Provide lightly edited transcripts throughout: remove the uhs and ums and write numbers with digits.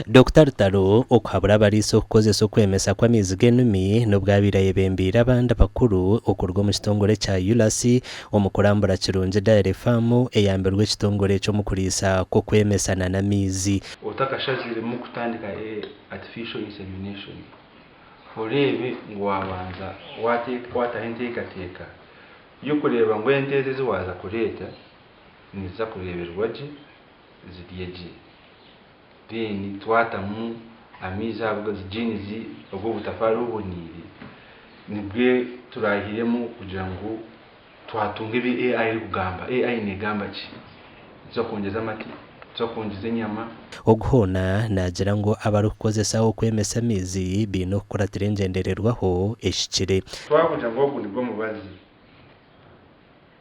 Dr. Taro okhabura bariso okukozesa okwemesa kw'amaizi g'enumi n'obwabiraye bembira abandi bakuru okurwa mu kitongole kya ULAC omukurambura kirungi Dairy Farm eyambirwe ekitongole ky'omukuriisa kw'okwemesana n'amaizi otakashaziremu kutandika artificial insemination orebe ngo wabanza wataho enteekateeka y'okureba ngu ente ezi ziwaza kureeta niziza kureberwa gye zirye gye then twatamu amaizi ago zijinizi obwo butafari obonire nibwe turahiremu kugira ngo twatunge bi AI kugamba AI negamba ki zo kongeza amati zo kongeza enyama oguhona nagira ngo abarukozesa okwemesa amaizi bino kuratira engendererwaho eshikire twakugira ngo ogu nibwo mubazi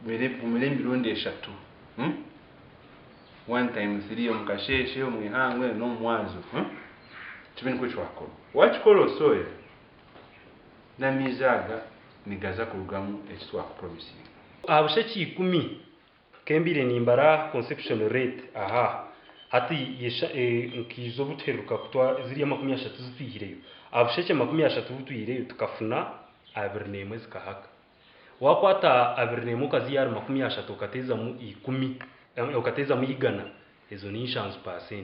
emirundi eshatu one time 3 omukasheshe omwihangwe n'omwazo kibini kwe twakora wakikora osoya n'amaizi aga nigaza kurugamu eki twakupromisinga abusheki 10 kembire nimbara conception rate aha hati yesha nkizo buteruka kutwa ziriya 30 zitwihireyo abusheke 30 butwihireyo tukafuna abirnemwe zikahaka wakwata abirnemwe kazi yari 30 ukateza mu 10 ukateza mu igana ezo ni chance %.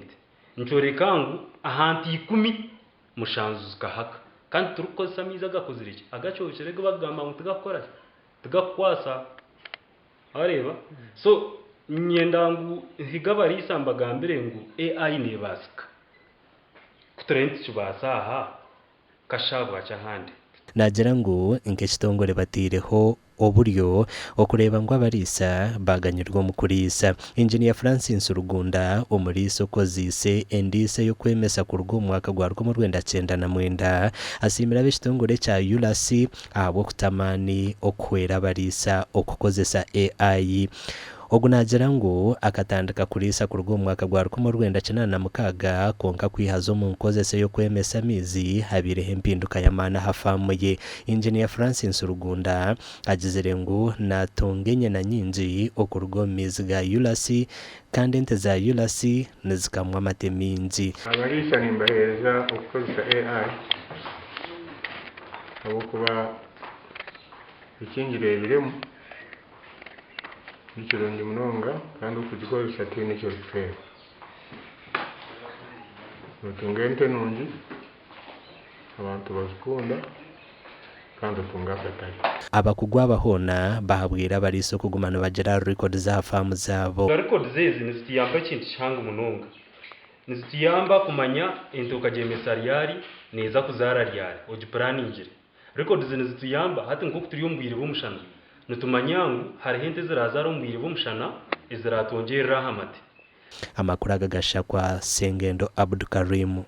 Nchore kangu ahanti 10 mushanzu zikahaka kandi turukozesa miza gakoziriki agacocerege bagamba ngo tugakora tugakwasa areba so nyendangu higabarisa mbagambire ngo AI nebasika kutrent kibasa aha kashabwa cyahandi nagira ngo nk'ekitongole batireho oburyo okureba ngo abarisa baganyirwa mu kurisa. Engineer Francis Rugunda omuriso kozise endise yo kwemesa ku rwo mwaka gwa 1999 asimira b'ekitongole kya ULAC abo kutamani okwera abarisa okukozesa AI ogunagira ngo akatandika kurisa ku rwo mwaka gwa 1996 konka kwihazo mu nkozese yo kwemesa amaizi habireho empinduka y'amana hafamu ye. Engineer Francis Rugunda agizere ngo natongenye na nyinji okurwo mizi ga ULAC kandi ente za ULAC nizikamwa amateminji abarisa nimbaheza okukozesa AI abokuba ikingire ebiremu nikirungi munonga kandi okugikozesa tiine ekyo kifeera otunga ente nungi abantu bazikunda kandi otunga akatare abakugwa bahona bahabwira abariso kugumana bagira record za farm zabo. Record zezi nizitiyamba ikintu cyangwa munonga nizitiyamba kumanya ente ukajemesa ryari neza kuzara ryari ogiplaningire record zinizitiyamba hati nko kuturiyombwire bomushana nutumanyangu hari hente zirazaro mbwire bomushana iziratongerera hamati amakuru agagasha kwa Sengendo Abdulkarim.